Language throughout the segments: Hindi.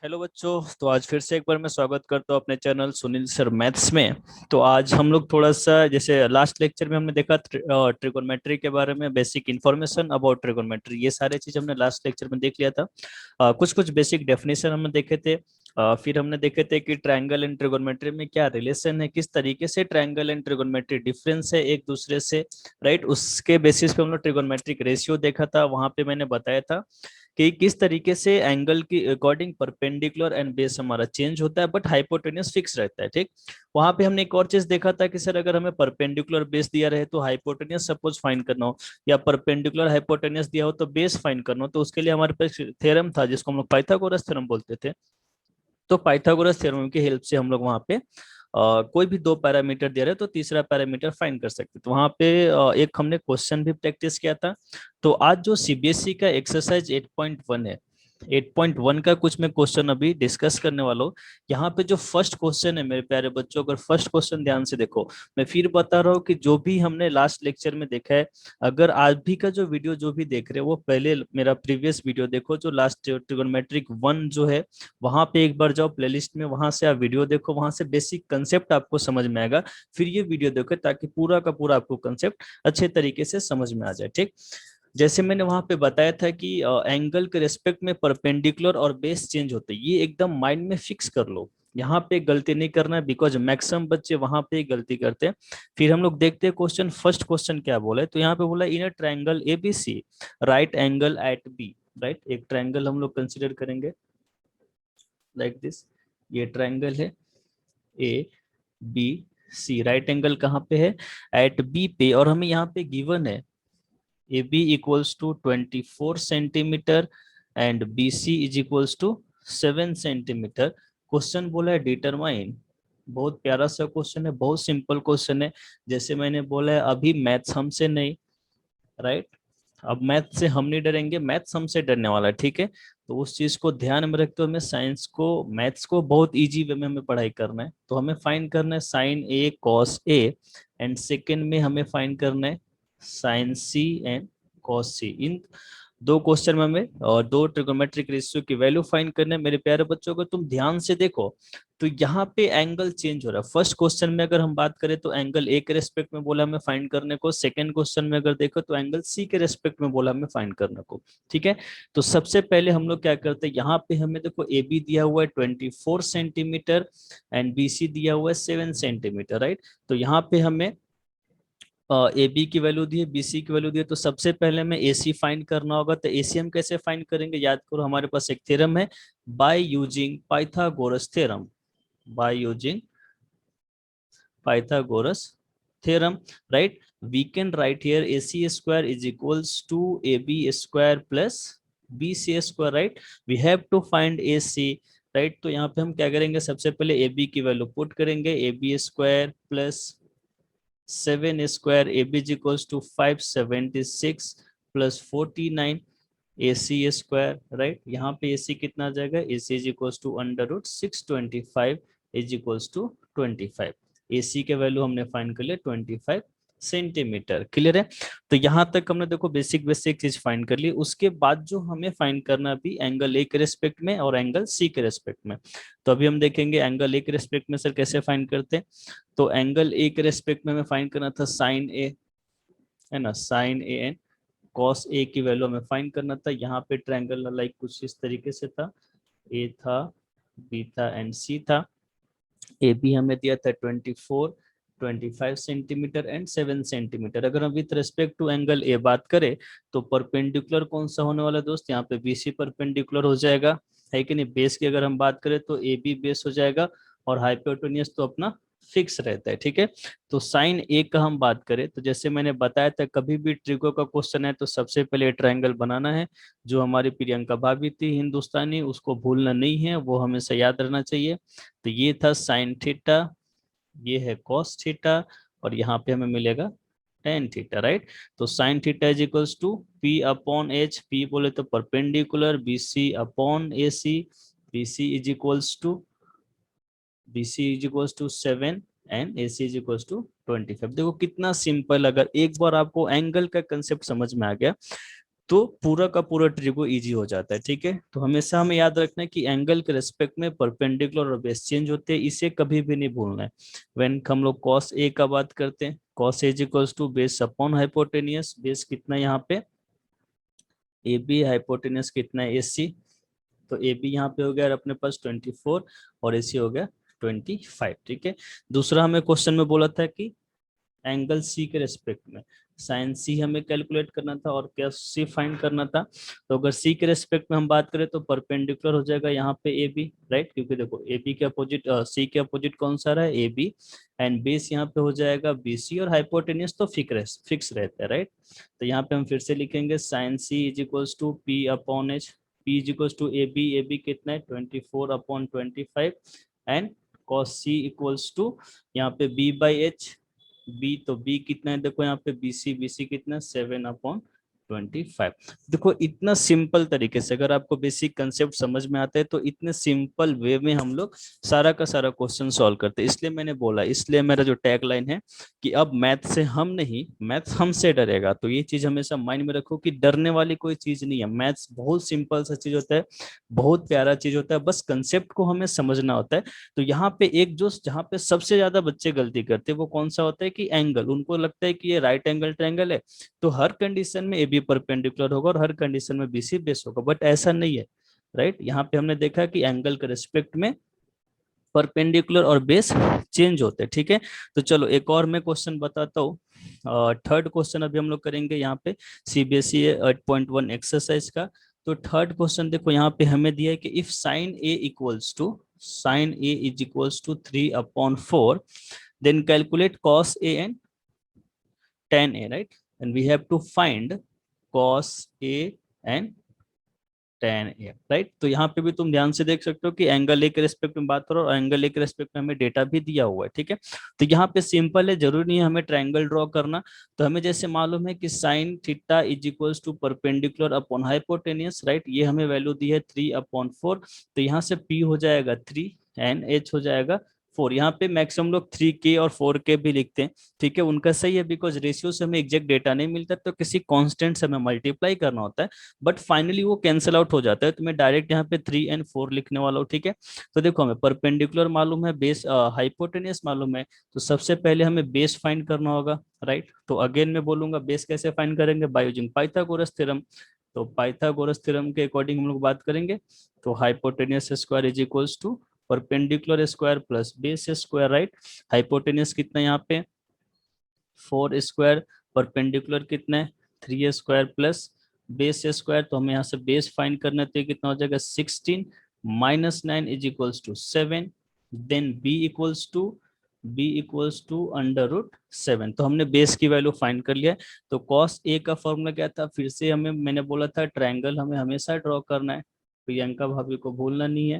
हेलो बच्चों। तो आज फिर से एक बार मैं स्वागत करता हूँ अपने चैनल सुनील सर मैथ्स में। तो आज हम लोग थोड़ा सा जैसे लास्ट लेक्चर में हमने देखा ट्रिगोनोमेट्री के बारे में, बेसिक इन्फॉर्मेशन अबाउट ट्रिगोनोमेट्री, ये सारे चीज हमने लास्ट लेक्चर में देख लिया था। कुछ कुछ बेसिक डेफिनेशन हमने देखे थे। फिर हमने देखे थे कि ट्रायंगल एंड ट्रिगोनोमेट्री में क्या रिलेशन है, किस तरीके से ट्रायंगल एंड ट्रिगोनोमेट्री डिफरेंस है एक दूसरे से। राइट, उसके बेसिस पे हम लोग ट्रिगोनोमेट्रिक रेशियो देखा था। वहां पे मैंने बताया था कि किस तरीके से एंगल की अकॉर्डिंग परपेंडिकुलर एंड बेस हमारा चेंज होता है, बट हाइपोटेन्यूस फिक्स रहता है। ठीक, वहां पे हमने एक और चीज देखा था कि सर अगर हमें परपेंडिकुलर बेस दिया रहे तो हाइपोटेन्यूस सपोज फाइंड करना हो, या परपेंडिकुलर हाइपोटेन्यूस दिया हो तो बेस फाइंड करना हो, तो उसके लिए हमारे पास थ्योरम था जिसको हम लोग पाइथागोरस थ्योरम बोलते थे। तो पाइथागोरस थ्योरम की हेल्प से हम लोग वहां पे कोई भी दो पैरामीटर दे रहे तो तीसरा पैरामीटर फाइंड कर सकते। तो वहां पे एक हमने क्वेश्चन भी प्रैक्टिस किया था। तो आज जो सीबीएसई का एक्सरसाइज 8.1 है, 8.1 का कुछ मैं क्वेश्चन अभी डिस्कस करने वाला हूँ। यहाँ पे जो फर्स्ट क्वेश्चन है मेरे प्यारे बच्चों, अगर फर्स्ट क्वेश्चन ध्यान से देखो, मैं फिर बता रहा हूँ कि जो भी हमने लास्ट लेक्चर में देखा है, अगर आज भी का जो वीडियो जो भी देख रहे हो वो पहले मेरा प्रीवियस वीडियो देखो, जो लास्ट ट्रिगोनोमेट्रिक 1 जो है, वहां पे एक बार जाओ प्लेलिस्ट में, वहां से आप वीडियो देखो, वहां से बेसिक कंसेप्ट आपको समझ में आएगा। फिर ये वीडियो देखो ताकि पूरा का पूरा आपको कंसेप्ट अच्छे तरीके से समझ में आ जाए। ठीक, जैसे मैंने वहां पे बताया था कि एंगल के रेस्पेक्ट में परपेंडिकुलर और बेस चेंज होते हैं, ये एकदम माइंड में फिक्स कर लो। यहाँ पे गलती नहीं करना है, बिकॉज मैक्सिमम बच्चे वहां पे गलती करते हैं। फिर हम लोग देखते हैं क्वेश्चन, फर्स्ट क्वेश्चन क्या बोला है। तो यहाँ पे बोला in a triangle ABC right angle at B. Right, एक ट्रायंगल हम लोग कंसिडर करेंगे लाइक दिस। ये ट्रायंगल है A B C, right angle कहाँ पे है, एट बी पे, और हमें यहाँ पे गिवन है A B equals to 24 centimetre and B C is equals to 7 centimetre. Question बोला है डिटरमाइन। बहुत प्यारा सा क्वेश्चन है, बहुत सिंपल क्वेश्चन है। जैसे मैंने बोला है अभी मैथ्स हमसे नहीं, राइट, अब मैथ से हम नहीं डरेंगे, मैथ्स हमसे डरने वाला है। ठीक है, तो उस चीज को ध्यान में रखते हुए हमें साइंस को, मैथ्स को बहुत इजी वे में हमें पढ़ाई करना है। तो हमें फाइंड करना है sine A cos A, and second में हमें फाइंड करना है sine C and cos C. इन दो क्वेश्चन में हमें और दो ट्रिगोनोमेट्रिक रेशियो की वैल्यू फाइंड करने हैं। मेरे प्यारे बच्चों को तुम ध्यान से देखो, तो यहाँ पे एंगल चेंज हो रहा है। फर्स्ट क्वेश्चन में अगर हम बात करें तो एंगल ए के रेस्पेक्ट में बोला हमें फाइंड करने को, सेकंड क्वेश्चन में अगर देखो तो एंगल सी के रेस्पेक्ट में बोला हमें फाइंड करने को। ठीक है, तो सबसे पहले हम लोग क्या करते हैं, यहाँ पे हमें देखो ए बी दिया हुआ है 24 सेंटीमीटर एंड बी सी दिया हुआ है 7 सेंटीमीटर। राइट, तो यहाँ पे हमें ए बी की वैल्यू दी है, बी सी की वैल्यू दी है, तो सबसे पहले हमें ए सी फाइंड करना होगा। तो ए सी हम कैसे फाइंड करेंगे, याद करो हमारे पास एक थ्योरम है, bye using Pythagoras theorem, bye using Pythagoras theorem. Right, we can write here AC square is equals to AB square plus BC square। right, we have to find AC। Right, तो यहाँ पे हम क्या करेंगे, सबसे पहले AB की वैल्यू पुट करेंगे, AB square plus 7 square, AB is equals to 576 plus 49 AC square. Right, यहाँ पे AC कितना आ जाएगा, AC is equals to under root 625 is equals to 25। AC के वैल्यू हमने फाइंड कर लिया 25 सेंटीमीटर। क्लियर है, तो यहाँ तक हमने देखो बेसिक बेसिक चीज फाइंड कर ली। उसके बाद जो हमें फाइंड करना भी एंगल ए के रेस्पेक्ट में और एंगल सी के रेस्पेक्ट में। तो अभी हम देखेंगे एंगल ए के रेस्पेक्ट में सर कैसे फाइंड करते हैं। तो एंगल ए के रेस्पेक्ट में हमें फाइंड करना था साइन ए, है ना, sign A and cos A की वैल्यू हमें फाइंड करना था। यहाँ पे ट्रायंगल लाइक कुछ इस तरीके से था, ए था, बी था एंड सी था। ए बी हमें दिया था 25 सेंटीमीटर एंड 7 सेंटीमीटर। अगर हम with respect to angle A बात करें तो परपेंडिकुलर कौन सा होने वाला है दोस्त, यहाँ पे बी सी परपेंडिकुलर हो जाएगा, है कि नहीं। बेस की अगर हम बात करें तो ए बी बेस हो जाएगा, और हाइपोटेन्यूस तो अपना फिक्स रहता है। ठीक है, तो साइन ए का हम बात करें तो जैसे मैंने बताया था, कभी भी ट्रिगो का क्वेश्चन है तो सबसे पहले ट्रायंगल बनाना है। जो हमारी प्रियंका भाभी थी हिंदुस्तानी, उसको भूलना नहीं है, वो हमेशा याद रहना चाहिए। तो ये था साइन थीटा, ये है कॉस थीटा, और यहाँ पे हमें मिलेगा टेन थीटा। राइट, तो sine theta is equals to P upon H, P बोले तो perpendicular, B C upon A C, B C is equals to, B C is equals to 7 and A C is equals to 25। देखो कितना सिंपल, अगर एक बार आपको एंगल का कंसेप्ट समझ में आ गया तो पूरा का पूरा ट्रिगो इजी हो जाता है। ठीक है, तो हमेशा हमें याद रखना है कि एंगल के रेस्पेक्ट में परपेंडिकुलर और बेस चेंज होते हैं, इसे कभी भी नहीं भूलना है। व्हेन हम लोग कॉस ए का बात करते हैं, cos A equals to base upon hypotenuse, base कितना है यहाँ पे ए बी, हाइपोटेनियस कितना है ए सी, तो ए बी यहाँ पे हो गया अपने पास 24 और ए सी हो गया 25। ठीक है, दूसरा हमें क्वेश्चन में बोला था कि एंगल सी के रेस्पेक्ट में साइन सी हमें कैलकुलेट करना था और क्या सी फाइंड करना था। तो अगर सी के रेस्पेक्ट में हम बात करें तो परपेंडिकुलर हो जाएगा यहाँ पे ए बी, राइट, क्योंकि देखो ए बी के अपोजिट सी के अपोजिट कौन सा रहा है ए बी, एंड बेस यहाँ पे हो जाएगा बी सी, और हाइपोटेनियस तो फिक्स रहता है, राइट। तो यहाँ पे हम फिर से लिखेंगे sine C is equals to P upon H, P is equals to A B कितना है 24/25, and cos C equals to यहाँ पे बी बाई एच, बी तो बी कितना है देखो यहाँ पे बी सी कितना है 7/25। देखो इतना सिंपल तरीके से अगर आपको बेसिक कंसेप्ट समझ में आता है तो इतने सिंपल वे में हम लोग सारा का सारा क्वेश्चन सॉल्व करते हैं। इसलिए मैंने बोला, इसलिए मेरा जो टैग लाइन है कि अब मैथ से हम नहीं, मैथ हमसे डरेगा। तो ये चीज हमेशा माइंड में रखो कि डरने वाली कोई चीज नहीं है। मैथ्स बहुत सिंपल सा चीज होता है, बहुत प्यारा चीज होता है, बस कंसेप्ट को हमें समझना होता है। तो यहाँ पे एक जो जहाँ पे सबसे ज्यादा बच्चे गलती करते हैं वो कौन सा होता है कि एंगल, उनको लगता है कि ये राइट एंगल ट्रायंगल है तो हर कंडीशन में ए बी परपेंडिकुलर होगा और हर कंडीशन में बी सी बेस होगा, बट ऐसा नहीं है, राइट। यहाँ पे हमने देखा कि एंगल के रिस्पेक्ट में परपेंडिकुलर और बेस चेंज होते हैं। ठीक है, तो चलो एक और मैं क्वेश्चन बताता हूँ। थर्ड क्वेश्चन अभी हम लोग करेंगे यहाँ पे सीबीएसई 8.1 एक्सरसाइज का। तो थर्ड क्वेश्चन देखो यहाँ पे हमें दिया है कि if sine A is equals to 3/4, then calculate cos A and tan a, right, and we have to find cos a and tan a, right. तो यहाँ पे भी तुम ध्यान से देख सकते हो कि एंगल ए के रेस्पेक्ट में बात करो और एंगल ए के रेस्पेक्ट में हमें डेटा भी दिया हुआ है। ठीक है, तो यहाँ पे सिंपल है, जरूरी नहीं है हमें ट्रायंगल ड्रॉ करना। तो हमें जैसे मालूम है कि sine theta is equals to perpendicular upon hypotenuse, right, ये हमें वैल्यू दी है 3/4। तो यहाँ से p हो जाएगा 3 एंड h हो जाएगा 4। यहाँ पे मैक्सिमम लोग 3k और 4k भी लिखते हैं। ठीक है, उनका सही है, बिकॉज रेशियो से हमें एग्जैक्ट डेटा नहीं मिलता तो किसी कांस्टेंट से हमें मल्टीप्लाई करना होता है, बट फाइनली वो कैंसिल आउट हो जाता है। तो मैं डायरेक्ट यहाँ पे 3 एंड 4 लिखने वाला हूँ। ठीक है, तो देखो हमें परपेंडिकुलर मालूम है, बेस हाइपोटेनियस मालूम है, तो सबसे पहले हमें बेस फाइंड करना होगा, राइट। तो अगेन मैं बोलूंगा बेस कैसे फाइंड करेंगे, बाय यूजिंग पाइथागोरस थ्योरम। तो पाइथागोरस थ्योरम के अकॉर्डिंग हम लोग बात करेंगे। तो hypotenuse square is equals to perpendicular square plus base square, right. Hypotenuse कितना है यहाँ पे 4 स्क्वायर, परपेंडिकुलर कितना है 3 स्क्वायर प्लस बेस स्क्वायर। तो हमें यहाँ से बेस फाइंड करना है, तो ये कितना हो जाएगा 16 minus 9 is equals to 7। Then B equals to √7। तो हमने बेस की वैल्यू फाइंड कर लिया है। तो कॉस ए का फॉर्मूला क्या था, फिर से हमें मैंने बोला था ट्रायंगल हमें हमेशा ड्रॉ करना है, प्रियंका भाभी को भूलना नहीं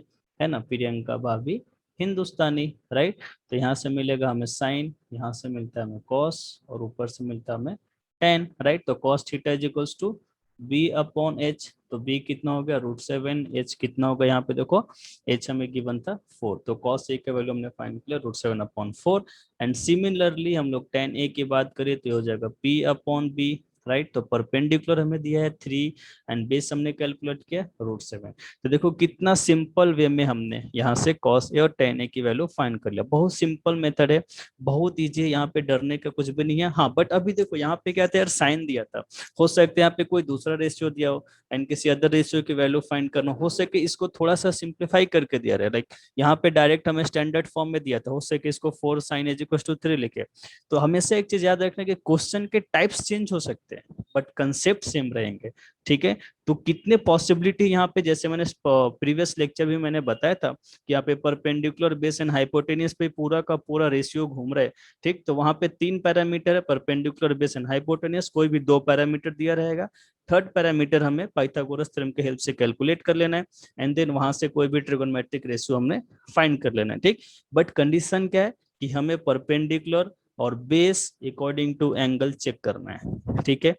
है ना, प्रियंका भाभी हिंदुस्तानी, राइट। तो यहाँ से मिलेगा हमें साइन, यहाँ से मिलता है हमें कॉस, और ऊपर से मिलता है हमें टेन, राइट। तो cos theta is equals to B upon H, तो बी कितना हो गया √7, एच कितना होगा यहाँ पे देखो, एच हमें गिवन था 4, तो कॉस ए का वैल्यू हमने फाइंड किया √7/4। एंड सिमिलरली हम लोग टेन ए की बात करें तो हो जाएगा पी अपॉन बी, राइट। तो परपेंडिकुलर हमें दिया है 3 एंड बेस हमने कैलकुलेट किया √7। तो देखो कितना सिंपल वे में हमने यहाँ से कॉस ए और टेन ए की वैल्यू फाइंड कर लिया। बहुत सिंपल मेथड है, बहुत इजी है, यहाँ पे डरने का कुछ भी नहीं है। हाँ बट अभी देखो यहाँ पे क्या था यार, साइन दिया था, हो सकता है यहाँ पे कोई दूसरा रेशियो दिया हो एंड किसी अदर रेशियो की वैल्यू फाइंड करना हो सके, इसको थोड़ा सा सिंप्लीफाई करके दिया रहा है। लाइक यहाँ पे डायरेक्ट हमें स्टैंडर्ड फॉर्म में दिया था, हो सके इसको 4 sin इज इक्वल टू 3 लिखे। तो हमेशा एक चीज याद रखना कि क्वेश्चन के टाइप्स चेंज हो सकते हैं बट कंसेप्ट सेम रहेंगे। ठीक है, तो कितने पॉसिबिलिटी यहाँ पे, जैसे मैंने प्रीवियस लेक्चर भी मैंने बताया था कि यहाँ पे परपेंडिकुलर बेस एंड हाइपोटेनियस पे पूरा का पूरा रेशियो घूम रहा है। ठीक, तो वहां पे 3 पैरामीटर है, परपेंडिकुलर बेस एंड हाइपोटेनियस, कोई भी 2 पैरामीटर दिया रहेगा। थर्ड पैरामीटर हमें पाइथागोरस थ्योरम के हेल्प से कैलकुलेट कर लेना है, एंड देन वहां से कोई भी ट्रिगोनोमेट्रिक रेशियो हमने फाइंड कर लेना है। ठीक, बट कंडीशन क्या है कि हमें परपेंडिकुलर और base according to angle check करना है। ठीक है,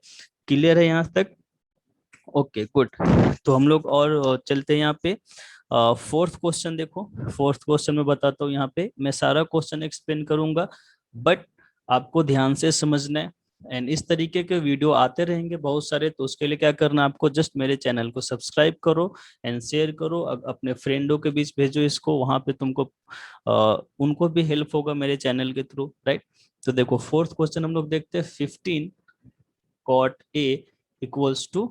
क्लियर है यहाँ तक? Okay good. तो हम लोग और चलते हैं यहाँ पे फोर्थ क्वेश्चन। देखो फोर्थ क्वेश्चन में बताता हूँ, यहाँ पे मैं सारा क्वेश्चन एक्सप्लेन करूंगा बट आपको ध्यान से समझना है। एंड इस तरीके के वीडियो आते रहेंगे बहुत सारे। तो उसके लिए क्या करना, आपको जस्ट मेरे चैनल को सब्सक्राइब करो एंड शेयर करो, अपने फ्रेंडों के बीच भेजो इसको, वहां पे तुमको उनको भी हेल्प होगा मेरे चैनल के थ्रू, राइट। तो देखो फोर्थ क्वेश्चन हम लोग देखते हैं। 15 cot A equals to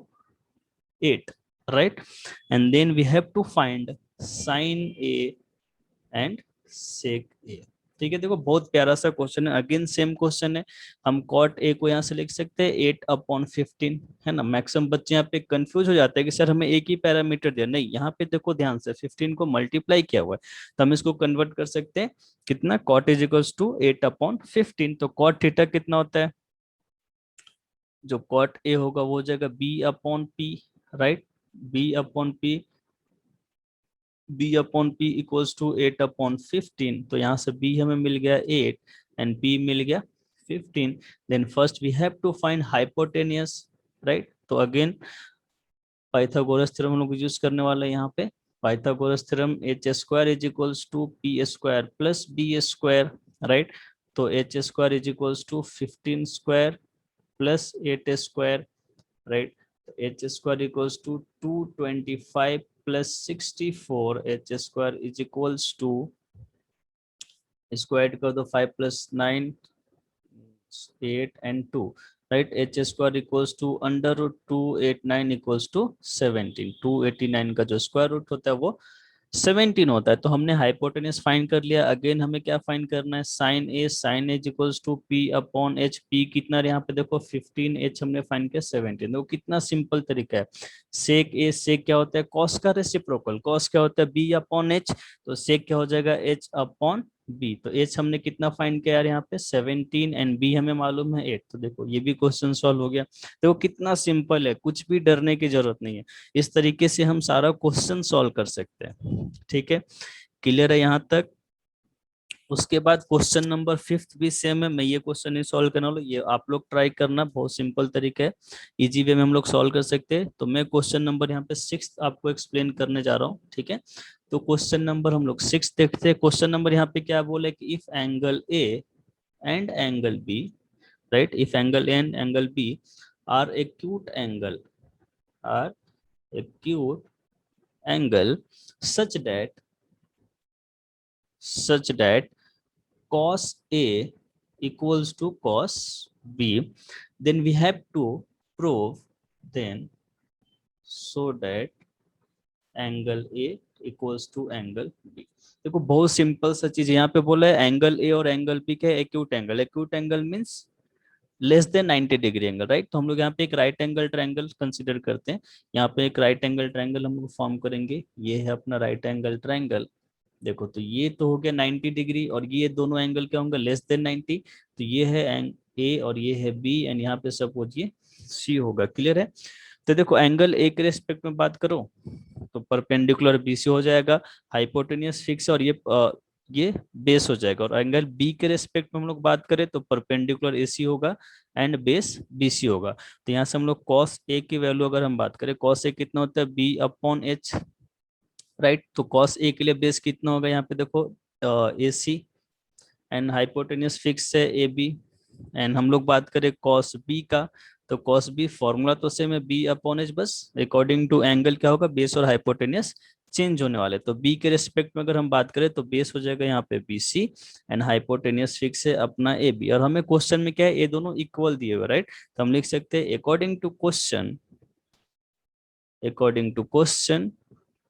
8, right? And then we have to find sin A and sec A. ठीक है, देखो बहुत प्यारा सा क्वेश्चन है, अगेन सेम क्वेश्चन है। हम कॉट ए को यहाँ से लिख सकते हैं 8/15, है ना। मैक्सिमम बच्चे यहाँ पे कंफ्यूज हो जाते हैं कि सर हमें एक ही पैरामीटर दिया, नहीं यहाँ पे देखो ध्यान से 15 को मल्टीप्लाई किया हुआ है, तो हम इसको कन्वर्ट कर सकते हैं कितना, कॉट इज इक्वल्स टू 8/15। तो कॉट थीटा कितना होता है, जो कॉट ए होगा वो हो जाएगा B/P, right. B/P, B/P equals to 8/15। तो यहाँ से B हमें मिल गया 8 एंड P मिल गया 15। Then first we have to find hypotenuse, right. तो अगेन पाइथागोरस थ्योरम हम लोग यूज करने वाले हैं यहाँ पे। Pythagoras theorem h² is equals to P² plus B², right. तो h² is equals to 15² plus 8², right. h² equals to 225 plus 64, h² is equals to, square कर दो 5 plus 9 8 and 2, right. h² equals to under root 289 equals to 17। 289 का जो स्क्वायर रूट होता है वो 17 होता है। तो हमने हाइपोटेनस फाइंड कर लिया। अगेन हमें क्या फाइंड करना है, sine A. Sine as equals to P/H। P कितना यहाँ पे देखो 15, H हमने फाइंड किया 17। देखो कितना सिंपल तरीका है। सेक ए, सेक क्या होता है, कॉस का रेसिप्रोकल। कॉस क्या होता है, B/H। तो सेक क्या हो जाएगा, H/B। तो H हमने कितना फाइंड किया यार यहाँ पे 17 एंड B हमें मालूम है 8। तो देखो ये भी क्वेश्चन सॉल्व हो गया। देखो कितना सिंपल है, कुछ भी डरने की जरूरत नहीं है। इस तरीके से हम सारा क्वेश्चन सॉल्व कर सकते हैं। ठीक है, क्लियर है यहाँ तक। उसके बाद क्वेश्चन नंबर 5 भी सेम है। मैं ये क्वेश्चन नहीं सॉल्व करने वाला, ये आप लोग ट्राई करना, बहुत सिंपल तरीका है, इजी वे में हम लोग सॉल्व कर सकते हैं। तो मैं क्वेश्चन नंबर यहाँ पे 6 आपको एक्सप्लेन करने जा रहा हूँ, ठीक है। तो क्वेश्चन नंबर हम लोग 6 देखते हैं। क्वेश्चन नंबर यहाँ पे क्या बोले कि if angle A and angle B, right, if angle A and angle B are acute angle, are acute angle such that cos A equals to cos B, then we have to prove then so that angle A equals to angle B। देखो बहुत सिंपल सा चीज यहाँ पे बोला है, एंगल ए और एंगल बी क्या है, acute angle. Acute angle means less than 90 degree angle, right. तो हम लोग यहाँ पे एक राइट एंगल ट्रायंगल कंसीडर करते हैं। यहाँ पे एक राइट एंगल ट्रायंगल हम लोग फॉर्म करेंगे। ये है अपना राइट एंगल ट्रायंगल। देखो तो ये तो हो गया 90 डिग्री, और ये दोनों एंगल क्या होंगे, लेस देन 90। तो ये है एंग ए और ये है बी, एंड यहाँ पे सपोज ये सी होगा। क्लियर है। तो देखो एंगल ए के रेस्पेक्ट में बात करो तो परपेंडिकुलर बीसी हो जाएगा, हाइपोटेनियस फिक्स है, और ये बेस हो जाएगा। और एंगल बी के रेस्पेक्ट में हम लोग बात करें तो परपेंडिकुलर एसी होगा एंड बेस बीसी होगा। तो यहाँ से हम लोग कॉस ए की वैल्यू अगर हम बात करें, कॉस ए कितना होता है B/H, राइट। तो कॉस ए के लिए बेस कितना होगा, यहाँ पे देखो ए सी, एंड हाइपोटेनियस फिक्स है ए बी। एंड हम लोग बात करें कॉस बी का, तो कॉस बी फॉर्मूला तो सेम है B/H, बस अकॉर्डिंग टू एंगल क्या होगा, बेस और हाइपोटेनियस चेंज होने वाले। तो बी के रेस्पेक्ट में अगर हम बात करें तो बेस हो जाएगा यहाँ पे BC एंड हाइपोटेनियस फिक्स है अपना AB। और हमें क्वेश्चन में क्या है, ये दोनों इक्वल दिए हुए, राइट। तो हम लिख सकते हैं according to question, according to question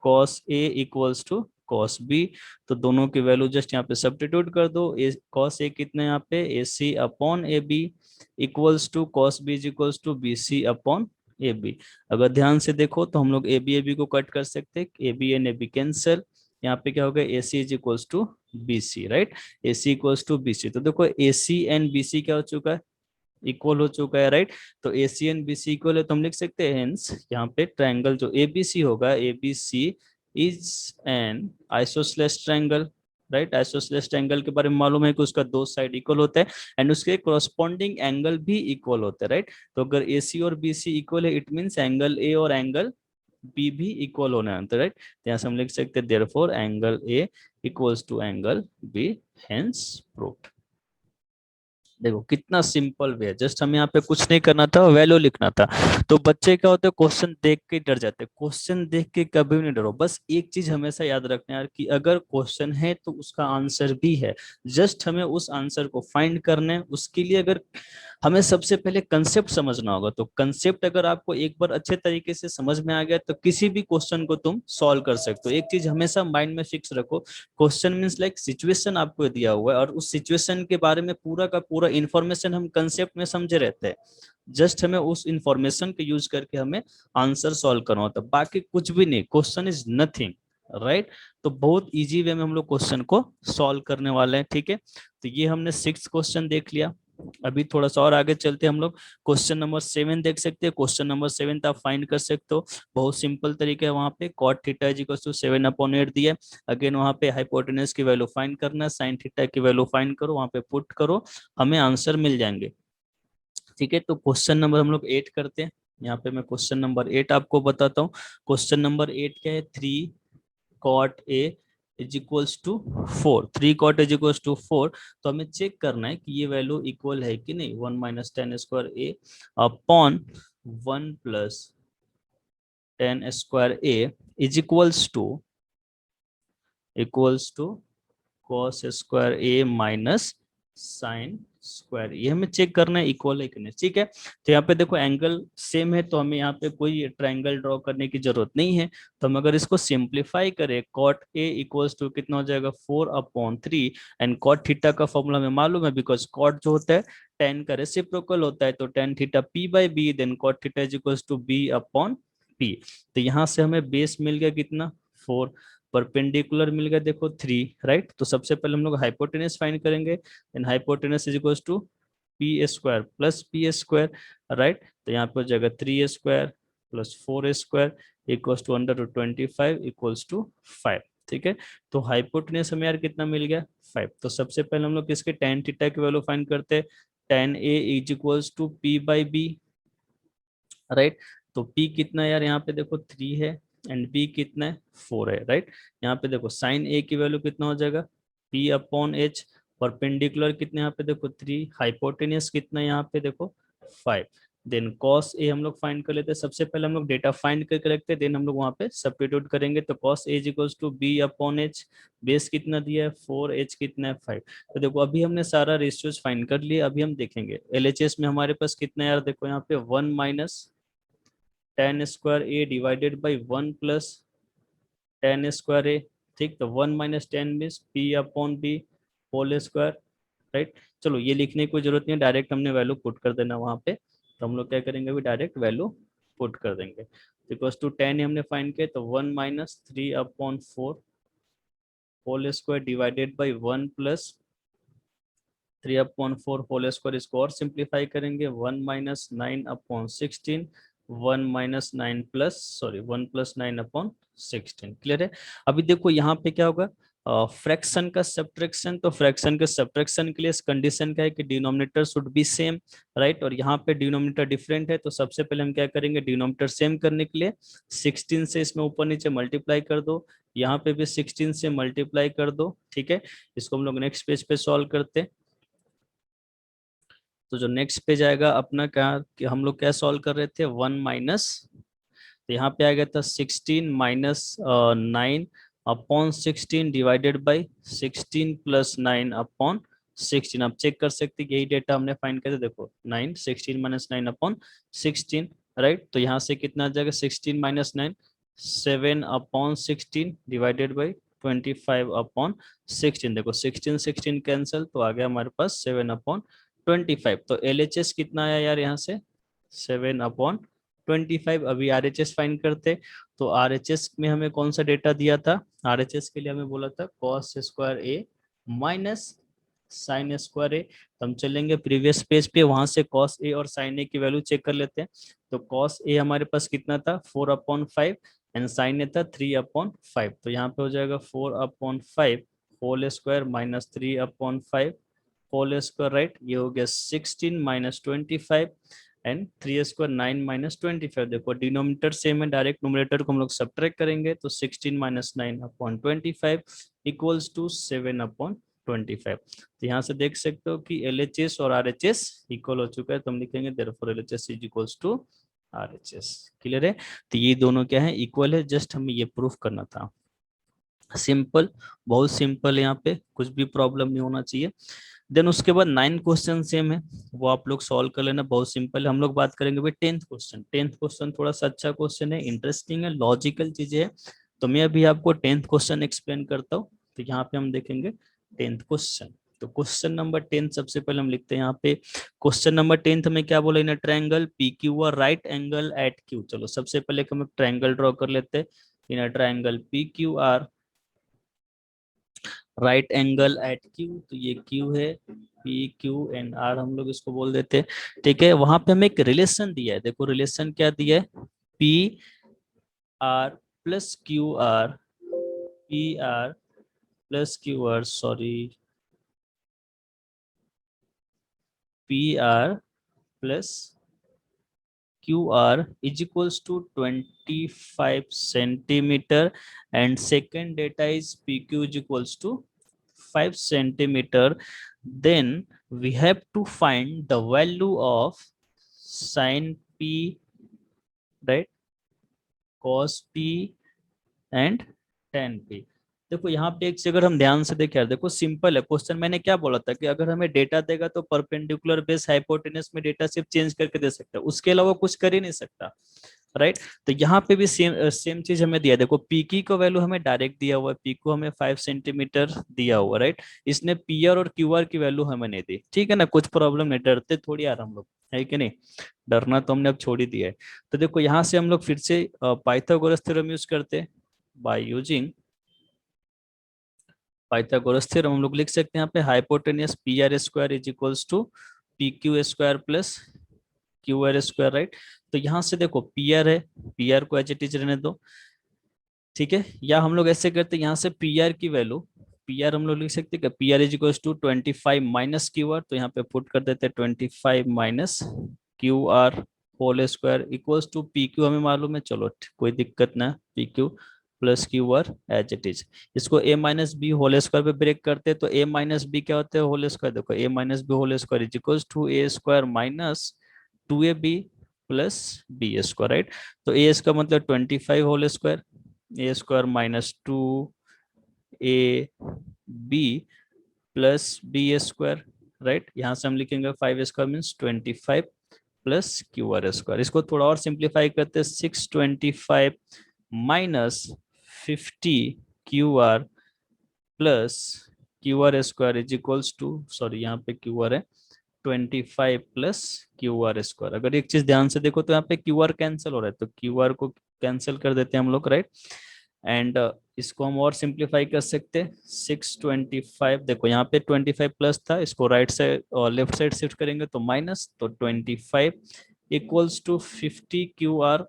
cos A equals to cos B। तो दोनों की वैल्यू जस्ट यहाँ पे सब्स्टिट्यूट कर दो। cos A कितना है यहाँ पे AC/AB equals to cos B is equals to BC/AB। अगर ध्यान से देखो तो हम लोग AB को कट कर सकते हैं, AB एंड AB कैंसिल। यहाँ पे क्या होगा, AC is equals to BC, right. AC equals to BC। तो देखो AC एंड BC क्या हो चुका है, इक्वल हो चुका है, राइट। तो AC एंड BC इक्वल है, तो हम लिख सकते हैं हेंस यहाँ पे ट्रायंगल जो ABC होगा, ABC is an isosceles triangle, right. Isosceles triangle के बारे में मालूम है कि उसका दो साइड इक्वल होता है एंड उसके कोरस्पॉन्डिंग एंगल भी इक्वल होता है, राइट। तो अगर AC और BC इक्वल है, इट मींस एंगल A और एंगल B भी इक्वल होना है, राइट। तो यहाँ से हम लिख सकते हैं therefore angle A equals to angle B, hence proved. देखो कितना सिंपल वे है, जस्ट हमें यहाँ पे कुछ नहीं करना था, वैल्यू लिखना था। तो बच्चे क्या होते हैं, क्वेश्चन देख के डर जाते हैं। क्वेश्चन देख के कभी भी नहीं डरो, बस एक चीज हमेशा याद रखना यार कि अगर क्वेश्चन है तो उसका आंसर भी है। जस्ट हमें उस आंसर को फाइंड करना है। उसके लिए अगर हमें सबसे पहले कंसेप्ट समझना होगा, तो कंसेप्ट अगर आपको एक बार अच्छे तरीके से समझ में आ गया तो किसी भी क्वेश्चन को तुम सॉल्व कर सकते हो। एक चीज हमेशा माइंड में फिक्स रखो, क्वेश्चन मींस लाइक सिचुएशन आपको दिया हुआ है और उस सिचुएशन के बारे में पूरा का पूरा इंफॉर्मेशन हम कंसेप्ट में समझे रहते हैं। जस्ट हमें उस इंफॉर्मेशन को यूज करके हमें आंसर सॉल्व करना होता है, बाकी कुछ भी नहीं। Question is nothing, right. तो बहुत इजी वे में हम लोग क्वेश्चन को सॉल्व करने वाले हैं, ठीक है। तो ये हमने 6 क्वेश्चन देख लिया। अभी थोड़ा सा और आगे चलते हैं हम लोग। क्वेश्चन नंबर 7 देख सकते हैं। क्वेश्चन नंबर 7 आप फाइंड कर सकते हो, बहुत सिंपल तरीका है। वहां पे cot theta is equal to 7/8 दिया। अगेन वहां पे हाइपोटेनस की वैल्यू फाइंड करना है, साइन थीटा की वैल्यू फाइंड करो, वहां पे पुट करो, हमें आंसर मिल जाएंगे। ठीक है, तो क्वेश्चन नंबर हम लोग 8 करते हैं। यहाँ पे मैं क्वेश्चन नंबर 8 आपको बताता हूँ। क्वेश्चन नंबर 8 क्या है, 3 cot A is equals to 4। 3 cot is equals to 4। तो हमें चेक करना है कि ये वैल्यू इक्वल है कि नहीं। 1 - 10 square A upon 1 + 10 square A is equals to cos square A minus sine square. ये हमें चेक करना है इक्वल है कि नहीं, ठीक है। तो यहाँ पे देखो एंगल सेम है, तो हमें यहाँ पे कोई ट्रायंगल ड्रॉ करने की जरूरत नहीं है। तो हम अगर इसको सिंप्लीफाई करें, कॉट ए इक्वल्स टू कितना हो जाएगा, 4/3। एंड कॉट थीटा का फॉर्मूला हमें मालूम है, बिकॉज कॉट जो होता है टेन का रेसिप्रोकल होता है, तो tan theta P/B, then cot theta is equals to B/P। तो यहाँ से हमें बेस मिल गया कितना, 4। परपेंडिकुलर मिल गया देखो 3, राइट। तो सबसे पहले हम लोग हाइपोटेनस फाइंड करेंगे, and hypotenuse is equals to P² plus P², right. तो यहाँ पे हो जाएगा 3² plus 4² equals to √25 equals to 5, ठीक है। तो हाइपोटेनस हमें यार कितना मिल गया, 5। तो सबसे पहले हम लोग किसके टेन थीटा की वैल्यू फाइंड करते हैं। Tan A is equals to P/B, right. तो P कितना है यार, यहाँ पे देखो 3 है, एंड B कितना है, 4 है, राइट। यहाँ पे देखो साइन A की वैल्यू कितना हो जाएगा, P/H। परपेंडिकुलर कितने यहाँ पे देखो 3, हाइपोटेनियस कितना है यहाँ पे देखो 5। देन कॉस ए हम लोग फाइंड कर लेते हैं। सबसे पहले हम लोग डेटा फाइंड करके रखते हैं, देन हम लोग वहाँ पे सब्स्टिट्यूट करेंगे। तो cos A is equals to B/H। Base कितना दिया है 4, H कितना है 5। तो देखो अभी हमने सारा रेशियोज फाइंड कर लिए, अभी हम देखेंगे LHS में हमारे पास कितना है यार, देखो यहाँ पे 1 - 10 square A divided by 1 + 10 square A, ठीक। तो 1 - 10 means P/B whole square, right. चलो ये लिखने की कोई जरूरत नहीं है, डायरेक्ट हमने वैल्यू पुट कर देना वहां पे। तो हम लोग क्या करेंगे, अभी डायरेक्ट वैल्यू पुट कर देंगे। बिकॉज टू 10 हमने फाइंड किया, तो 1 - 3/4 whole square divided by 1 + 3/4 whole square. इसको और सिंप्लीफाई करेंगे, 1 - 9/16, 1 - 9 क्लियर है। अभी देखो यहाँ पे क्या होगा, फ्रैक्शन का सब्ट्रैक्शन। तो फ्रैक्शन के सब्ट्रैक्शन के लिए कंडीशन क्या है कि denominator should be same, right. और यहाँ पे डिनोमिनेटर डिफरेंट है, तो सबसे पहले हम क्या करेंगे, डिनोमिनेटर सेम करने के लिए 16 से इसमें ऊपर नीचे मल्टीप्लाई कर दो, यहाँ पे भी 16 से मल्टीप्लाई कर दो, ठीक है। इसको हम लोग नेक्स्ट पेज पे सॉल्व करते हैं। तो जो नेक्स्ट पेज आएगा अपना क्या, कि हम लोग क्या सॉल्व कर रहे थे, 1 माइनस, तो यहाँ पे आ गया था 16 - 9/16 डिवाइडेड बाई 16 + 9/16। आप चेक कर सकते हैं यही डेटा हमने फाइंड किया था, देखो 9, 16 - 9/16, राइट। तो यहाँ से कितना आ जाएगा, 16 - 9 7/16 डिवाइडेड बाई 25/16। देखो 16 कैंसिल, तो आ गया हमारे पास 7/25। तो LHS कितना आया यार यहाँ से, 7/25। अभी RHS फाइंड करते। तो RHS में हमें कौन सा डेटा दिया था, RHS के लिए हमें बोला था cos square A minus sine square ए। तो हम चलेंगे प्रीवियस पेज पे, वहां से कॉस ए और साइन ए की वैल्यू चेक कर लेते हैं। तो कॉस ए हमारे पास कितना था, 4/5, एंड साइन ए था 3/5। तो यहाँ पे हो जाएगा 4/5 whole square minus 3/5 whole square, right. ये हो गया 16 - 25, एंड 3² 9 - 25। देखो डिनोमिनेटर सेम है, डायरेक्ट नोमिनेटर को हम लोग सब्ट्रैक्ट करेंगे, तो 16 - 9/25 इक्वल्स टू 7/25। 25। तो यहाँ से देख सकते हो कि LHS और RHS इक्वल हो चुका है, तो हम लिखेंगे therefore LHS is equals to RHS। Clear है? तो ये दोनों क्या है, इक्वल है। जस्ट हमें ये प्रूफ करना था। सिंपल, बहुत सिंपल, यहाँ पे कुछ भी प्रॉब्लम नहीं होना चाहिए। देन उसके बाद 9 क्वेश्चन सेम है, वो आप लोग सॉल्व कर लेना, बहुत सिंपल है। हम लोग बात करेंगे भाई 10th क्वेश्चन। 10th क्वेश्चन थोड़ा सा अच्छा क्वेश्चन है, इंटरेस्टिंग है, लॉजिकल चीजें है। तो मैं अभी आपको 10th क्वेश्चन एक्सप्लेन करता हूँ। तो यहाँ पे हम देखेंगे 10th क्वेश्चन। तो क्वेश्चन नंबर 10 सबसे पहले हम लिखते हैं यहाँ पे। क्वेश्चन नंबर 10 में क्या बोला, in a triangle P Q R right angle at Q. चलो सबसे पहले हम ट्रायंगल ड्रॉ कर लेते हैं। In a triangle P Q R right angle at Q, तो ये क्यू है, पी क्यू एंड आर हम लोग इसको बोल देते हैं। ठीक है, वहां पे हमें एक रिलेशन दिया है, देखो रिलेशन क्या दिया है, P R plus Q R, P R plus Q R, sorry, P R plus Q R is equals to 25 centimetre and second data is P Q is equals to 5 centimeter. Then we have to find the value of sin p, right, cos p and tan p। देखो यहाँ पे एक चीज अगर हम ध्यान से देखें यार, देखो सिंपल है क्वेश्चन। मैंने क्या बोला था कि अगर हमें डेटा देगा तो परपेंडिकुलर बेस हाइपोटेनस में डेटा सिर्फ चेंज करके दे सकता है, उसके अलावा कुछ कर ही नहीं सकता, राइट। तो यहाँ पे भी सेम सेम चीज हमें दिया है। देखो पी की का वैल्यू हमें डायरेक्ट दिया हुआ है, पी को हमें 5 सेंटीमीटर दिया हुआ, राइट। इसने पी आर और क्यू आर की वैल्यू हमें नहीं दी, ठीक है ना, कुछ प्रॉब्लम नहीं, डरते थोड़ी यार हम लोग, है कि नहीं, डरना तो हमने अब छोड़ ही दिया है। तो देखो यहाँ से हम लोग फिर से पाइथागोरस थ्योरम यूज करते हैं। बाय यूजिंग पाइथागोरस थ्योरम हम लोग लिख सकते हैं यहाँ पे hypotenuse P R square is equals to P Q square plus Q R square, right. तो यहाँ से देखो पी आर है, पी आर को एज इट इज रहने दो, ठीक है। या हम लोग ऐसे करते हैं, यहाँ से पी आर की वैल्यू, पी आर हम लोग लिख सकते हैं P R is equals to 25 minus Q R, तो यहाँ पे पुट कर देते हैं 25 minus Q R whole square equals to P Q हमें मालूम है, चलो कोई दिक्कत ना, P Q plus Q R as it is. इसको A minus B whole square पे ब्रेक करते हैं, तो ए माइनस बी क्या होता है, होल स्क्वायर। देखो A minus B whole square is equals to A square minus 2ab plus B square, right. तो ए का मतलब 25 whole square, A square minus 2ab plus B square, right. यहाँ से हम लिखेंगे 5 square means 25 plus Q R square. इसको थोड़ा और सिंप्लीफाई करते हैं, 625 minus 50 Q R plus Q R square is equals to, sorry यहाँ पे क्यू आर है, 25 प्लस क्यू आर स्क्वायर। अगर एक चीज ध्यान से देखो तो यहाँ पे क्यू आर कैंसिल हो रहा है, तो क्यू आर को कैंसिल कर देते हैं हम लोग, राइट। एंड इसको हम और सिंप्लीफाई कर सकते हैं, 625, देखो यहाँ पे 25 प्लस था, इसको राइट साइड और लेफ्ट साइड शिफ्ट करेंगे तो माइनस, तो 25 इक्वल्स टू 50 क्यू आर,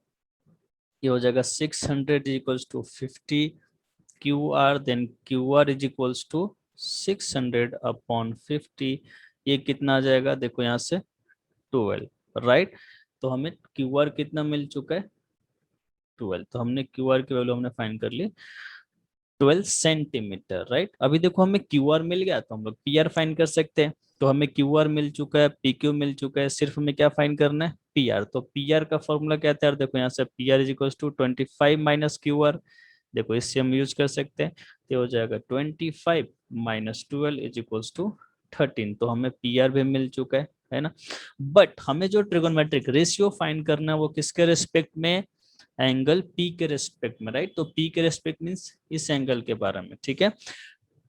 ये हो जाएगा 600 equals to 50 Q R, then Q R is equals to 600 upon 50, ये कितना आ जाएगा, देखो यहाँ से 12, राइट। तो हमें क्यू आर कितना मिल चुका है, 12। तो हमने क्यू आर की वैल्यू हमने फाइंड कर ली 12 सेंटीमीटर, राइट। अभी देखो हमें क्यू आर मिल गया, तो हम लोग पी आर फाइंड कर सकते हैं। तो हमें क्यू आर मिल चुका है, पी क्यू मिल चुका है, सिर्फ हमें क्या फाइंड करना है, पी आर। तो पी आर का फॉर्मूला क्या था यार, देखो यहाँ से P R is equal to 25 minus Q R, देखो इससे हम यूज कर सकते हैं, तो हो जाएगा 25 माइनस 12 इज इक्वल्स टू 13। तो हमें पी आर भी मिल चुका है ना। बट हमें जो ट्रिगोनोमेट्रिक रेशियो फाइंड करना है वो किसके रिस्पेक्ट में, एंगल पी के रेस्पेक्ट में, राइट। तो पी के रेस्पेक्ट मींस इस एंगल के बारे में, ठीक है।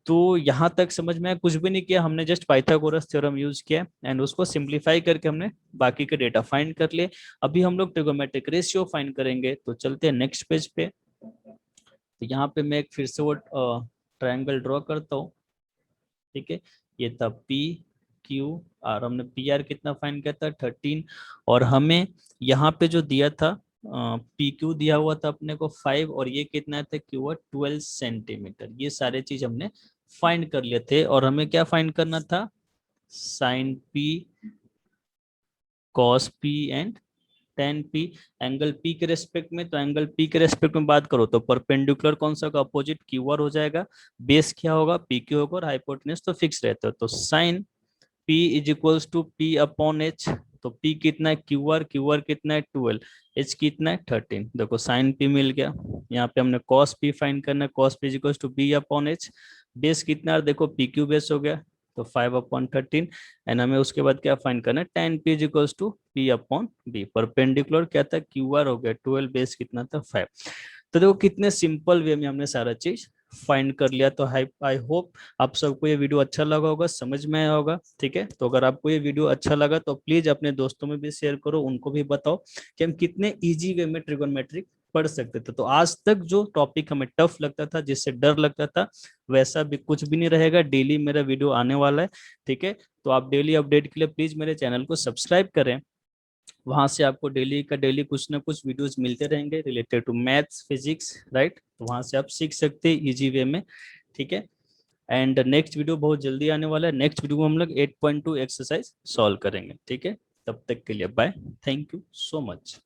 तो यहां तक समझ में आया, कुछ भी नहीं किया हमने, जस्ट पाइथागोरस थ्योरम यूज किया एंड उसको सिंप्लीफाई करके हमने बाकी के डेटा फाइंड कर लिए। अभी हम लोग ट्रिगोनोमेट्रिक रेशियो फाइंड करेंगे, तो चलते हैं नेक्स्ट पेज पे। तो यहाँ पे मैं एक फिर से वो ट्रायंगल ड्रॉ करता हूँ, ठीक है। ये था पी क्यू आर, हमने पी आर कितना फाइंड किया था 13, और हमें यहाँ पे जो दिया था पी क्यू दिया हुआ था अपने को 5, और ये कितना था क्यू आर 12 सेंटीमीटर। ये सारे चीज हमने फाइंड कर लिए थे, और हमें क्या फाइंड करना था, sine P, cos P and tan P, angle P के रेस्पेक्ट में, तो एंगल P के रेस्पेक्ट में बात करो तो परपेंडिकुलर कौन सा का अपोजिट QR हो जाएगा, बेस क्या होगा PQ होगा, और हाइपोटेन्यूज तो फिक्स रहता है, तो sine P is equals to P upon H। तो P कितना है QR कितना है 12, H कितना है 13। देखो साइन P मिल गया, यहाँ पे हमने cos P फाइंड करना है, cos P is equals to B upon H। Base कितना है, देखो PQ बेस हो गया तो 5/13, एंड हमें उसके बाद क्या फाइंड करना है, tan P is equals to P upon B। Perpendicular क्या था, QR हो गया 12, बेस कितना था 5। तो देखो कितने सिंपल वे में हमने सारा चीज फाइंड कर लिया। तो आई होप आप सबको ये वीडियो अच्छा लगा होगा, समझ में आया होगा। ठीक है, तो अगर आपको ये वीडियो अच्छा लगा तो प्लीज अपने दोस्तों में भी शेयर करो, उनको भी बताओ कि हम कितने इजी वे में ट्रिगोनोमेट्रिक पढ़ सकते थे। तो आज तक जो टॉपिक हमें टफ लगता था, जिससे डर लगता था, वैसा भी कुछ भी नहीं रहेगा। डेली मेरा वीडियो आने वाला है। ठीक है, तो आप डेली अपडेट के लिए प्लीज मेरे चैनल को सब्सक्राइब करें। वहां से आपको डेली का डेली कुछ ना कुछ वीडियोस मिलते रहेंगे related to maths physics, right. तो वहां से आप सीख सकते हैं इजी वे में। ठीक है, एंड नेक्स्ट वीडियो बहुत जल्दी आने वाला है। नेक्स्ट वीडियो में हम लोग 8.2 एक्सरसाइज सॉल्व करेंगे। ठीक है, तब तक के लिए bye, thank you so much.